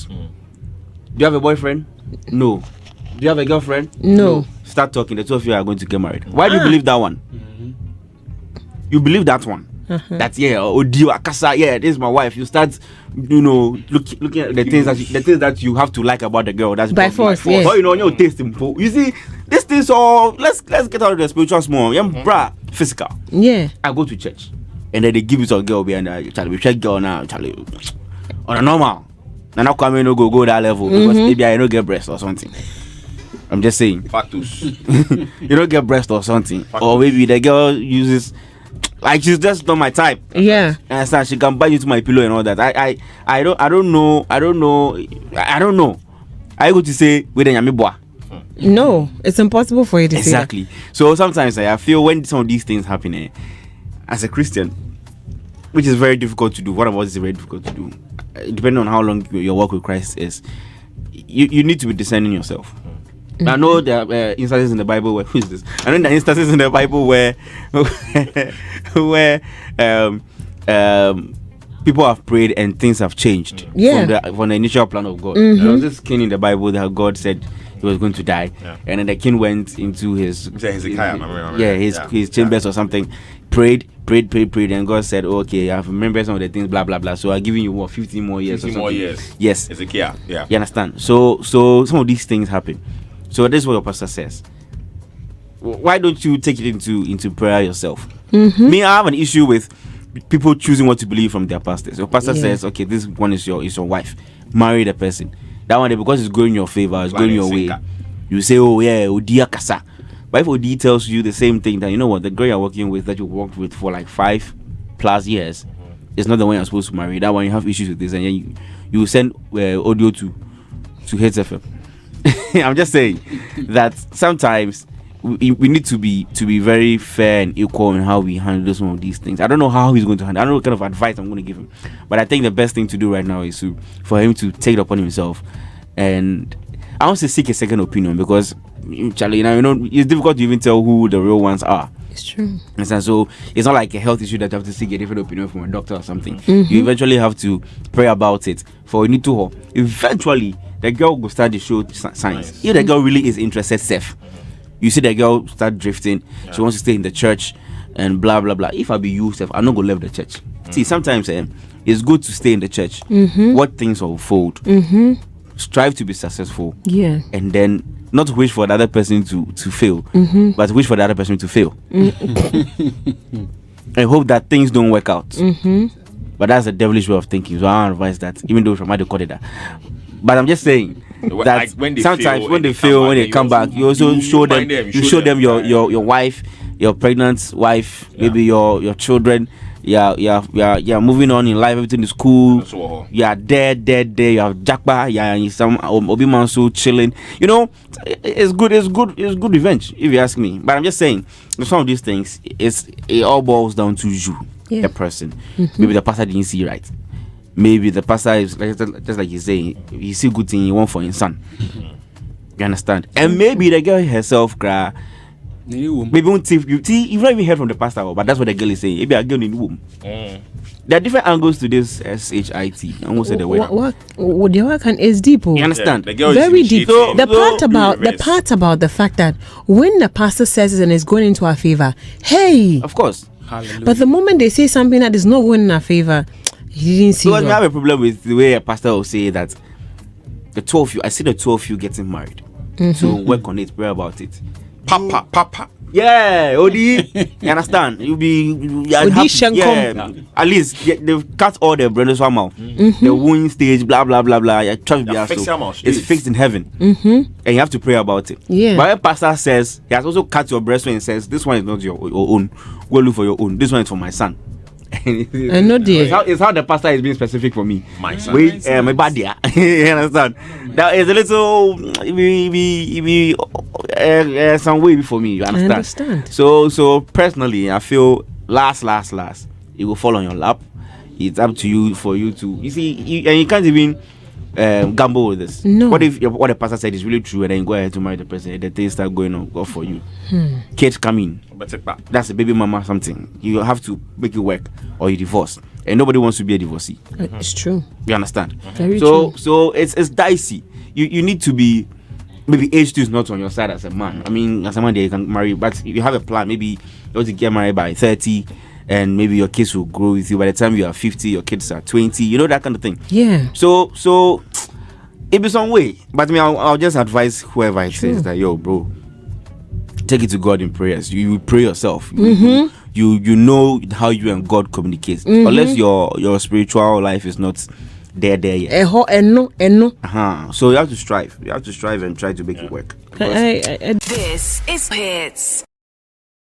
Do you have a boyfriend? No. Do you have a girlfriend? No. Start talking. The two of you are going to get married. Why do you believe that one? You believe that one. That's Odio Akasa. Yeah, this is my wife. You start, looking at the things that you have to like about the girl. That's by force. Yes. But your taste. You see, this thing. So let's get out of the spiritual small. Physical. Yeah. I go to church, and then they give you some girl behind Charlie. Check girl now, Charlie. On a normal. And now come no go that level because maybe I don't get breast or something. I'm just saying. Factus. You don't get breast or something. Factus. Or maybe the girl uses, like, she's just not my type. Yeah. And so she can bite into my pillow and all that. I don't know. I go to say with a no, it's impossible for you to exactly. say that. So sometimes I feel when some of these things happen, as a Christian, which is very difficult to do. What about is very difficult to do? Depending on how long your walk with Christ is, you need to be discerning yourself. I know there are instances in the Bible where who is this? I know there are instances in the Bible where people have prayed and things have changed from the initial plan of God. There was this king in the Bible that God said he was going to die, and then the king went into his chambers or something, prayed, and God said, okay, I've remembered some of the things, blah blah blah. So I'm giving you 15 more years. 15 more years. Yes. Ezekiel. Yeah. You understand? So some of these things happen. So this is what your pastor says. Why don't you take it into prayer yourself? Me, I have an issue with people choosing what to believe from their pastors. Your pastor says, okay, this one is your wife. Marry the person. That one, because it's going your favor, it's going your way. You say, oh yeah, Odia Kasa. But if Odi tells you the same thing, that you know what, the girl you're working with that you worked with for like 5+ years is not the one you're supposed to marry. That one you have issues with this, and then you send audio to Hits FM. I'm just saying that sometimes we need to be very fair and equal in how we handle some of these things. I don't know how he's going to handle. I don't know what kind of advice I'm going to give him, but I think the best thing to do right now is for him to take it upon himself, and I want to seek a second opinion, because Charlie, it's difficult to even tell who the real ones are. It's true. And so it's not like a health issue that you have to seek a different opinion from a doctor or something. You eventually have to pray about it. For you need to eventually the girl will start to show signs. If the girl really is interested, safe. You see the girl start drifting. She wants to stay in the church and blah blah blah. If I be you, I'm not gonna leave the church. See, sometimes it's good to stay in the church. What things unfold. Strive to be successful. Yeah. And then not wish for the other person to fail, but wish for the other person to fail. I hope that things don't work out. But that's a devilish way of thinking. So I don't advise that, even though from my decoded that. But I'm just saying that like when sometimes when they come back, you also show them. You show them your wife, your pregnant wife, maybe your children. Yeah, moving on in life. Everything is cool. You are there. You have Jackba. Yeah, some Obi Manso chilling. It's good revenge, if you ask me. But I'm just saying, some of these things, it all boils down to you, the person. Maybe the pastor didn't see right. Maybe the pastor is just like he's saying, he see good thing he want for his son. You understand? And maybe the girl herself cry. Maybe won't see you've not even heard from the pastor, but that's what the girl is saying. Maybe a girl in the womb. There are different angles to this SHIT. I almost said the word. What the work is deep. You understand? The girl very deep. The part about the fact that when the pastor says it and it's going into our favor, hey, of course. Hallelujah. But the moment they say something that is not going in our favor, he didn't see. Because we have a problem with the way a pastor will say that the two of you, I see the two of you getting married. So work on it, pray about it. Papa. Yeah, Odi. You understand? At least they've cut all the brothers from out. The wooing stage, blah blah blah blah. It's fixed in heaven, and you have to pray about it. Yeah. But when pastor says he has also cut your breast and says this one is not your own. Go look for your own. This one is for my son. And not it's how the pastor is being specific for me. My son. My bad dear. You understand? That is a little some way for me. You understand? I understand. So personally, I feel last, it will fall on your lap. It's up to you for you to and you can't even gamble with this. No. What if what the pastor said is really true, and then you go ahead to marry the person, the things start going on go for you. Kids come in. That's a baby mama something. You have to make it work or you divorce. and nobody wants to be a divorcee. It's true. You understand? Very true. So it's dicey. You need to be, maybe age 2 is not on your side as a man. I mean, as a man, you can marry, but if you have a plan, maybe you want to get married by 30, and maybe your kids will grow with you. By the time you are 50, your kids are 20. You know, that kind of thing. Yeah. So it be some way. But I mean, I'll just advise whoever it says that, yo, bro, take it to God in prayers. You pray yourself. You know how you and God communicate. Unless your spiritual life is not there yet. So you have to strive. You have to strive and try to make it work. This is Hits.